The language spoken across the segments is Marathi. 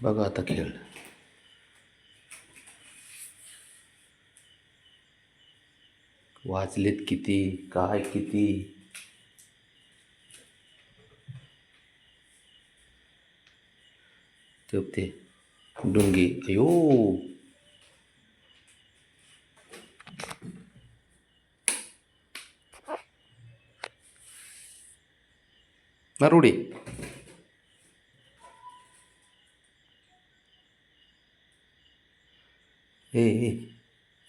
बघा आता खेळ. वाजलेत किती, काय किती. ते डुंगी. अयो, नरुडी. ए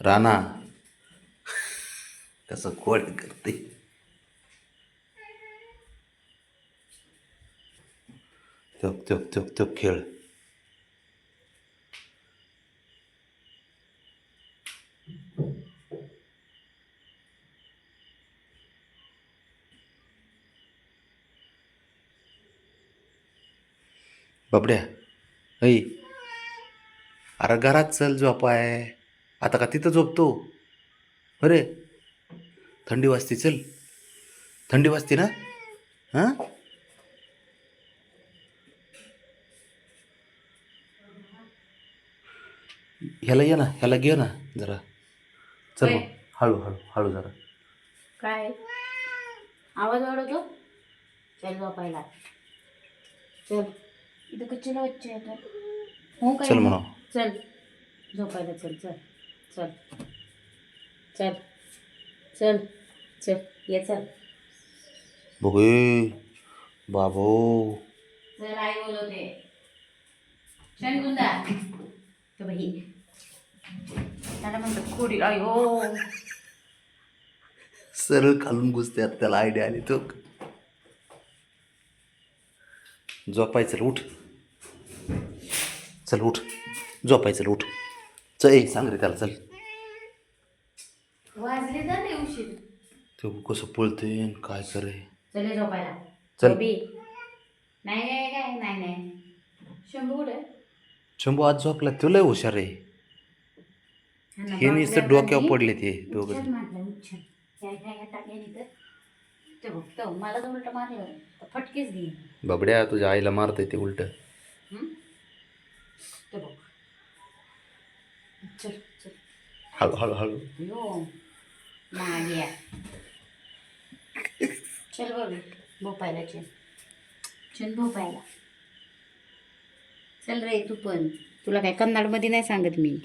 राणा कसं खोड करते. तो खेळ. बाबड्या, ऐ अरे घरात चल, झोपाय. आता का तिथं झोपतो? अरे थंडी वाजते, चल. थंडी वाजते ना. हां, ह्याला ये ना, ह्याला घे ना जरा. चल मग, हळू हळू हळू जरा. काय आवाज वाढवतो? चल झोपायला. चल, इथं कच्चीला बच्चे येतो. हो काय? चल म्हणा. चल झोपायला, चल चल चल चल चल चल ये चल. बघू बाबो. चल, आई बोलवते. शनगुंदा तो बाई त्याला म्हणतात खोडी. अयो, सरळ खालून घुसत्यात, त्याला आयडिया आली. तो झोपायचं, उठ. चल उठ, झोपायचं, उठ. चल, ए सांग रे त्याला, चल. वाजले तर नाही उशीर. तो कसं पळते काय करे. चल झोपायला. चल. बी नाही नाही काय नाही नाही. शंभू कुठे? शंभू आज झोपला. तो लय हुशार आहे. हे नुसतं डोक्यावर पडले ते दोघं. मला तर उलट मारलं तर फटकेच दे. बाबड्या, तुझ्या आईला मारतंय ते उलट. चल चल हळू हळू हळू. यो माग्या. चल बघ भोपायला. चल चल भोपायला. चल रे तू पण. तुला काय कन्नडमध्ये नाही सांगत मी.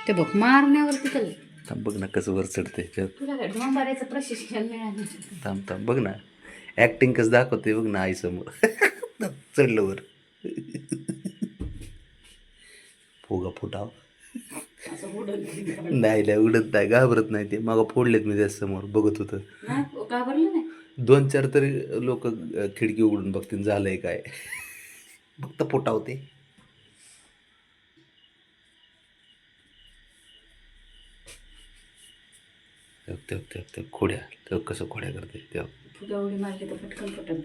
ते बघ मारण्यावरती चल. थांब, बघ ना कसं वर चढते. तुला काय ढोंबाऱ्याचं प्रशिक्षण मिळालं? थांब थांब, बघ ना ऍक्टिंग कसं दाखवते, बघ ना आई समोर. चढलं वर. फुगा फुटाव. नाही नाही, उडत नाही, घाबरत नाही ते. मग फोडलेत मी त्याच समोर बघत होतं. घाबरलं नाही. 2-4 तरी लोक खिडकी उघडून बघतील झालंय काय. फक्त फुटावते. ते खोड्या, ते कसं खोड्या करते तेव्हा. गवडी मारली तर पटकन पटकन.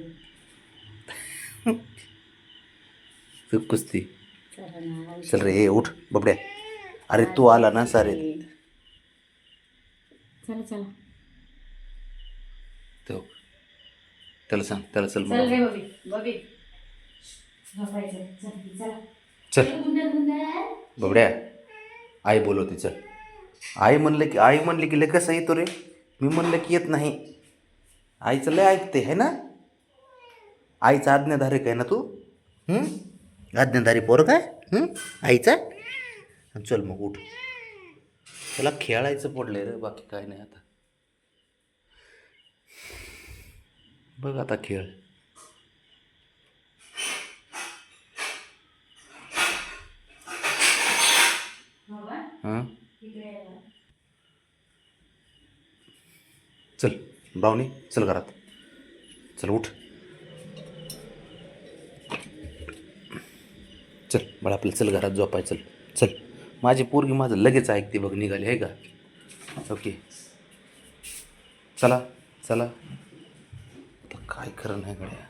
तू कुस्ती. चल रे, उठ बाबड्या. अरे तू आला ना सारे. चला चला. तो त्याला सांग, त्याला चल चल म्हणा. रे बबी बबी. झोपायचं. चल चला. चल बाबड्या, आई बोलवते, चल. आई म्हणले की लय कसं येतो रे. मी म्हणलं की येत नाही. आईचं लय ऐकते है ना. आईचा आज्ञाधारक आहे ना तू. आज्ञाधारी पोर काय आईचा. चल मग उठ. त्याला खेळायचं पडलंय रे, बाकी काय नाही. आता बघ आता खेळ. हां, चल ब्राउनी, चल घरात. चल उठ. चल बाळा, आपलं चल घरात झोपाय. चल चल. माझी पोरगी माझं लगेच ऐकते बघ. निघाली आहे का. ओके, चला चला. आता काय खरं नाही गड्या.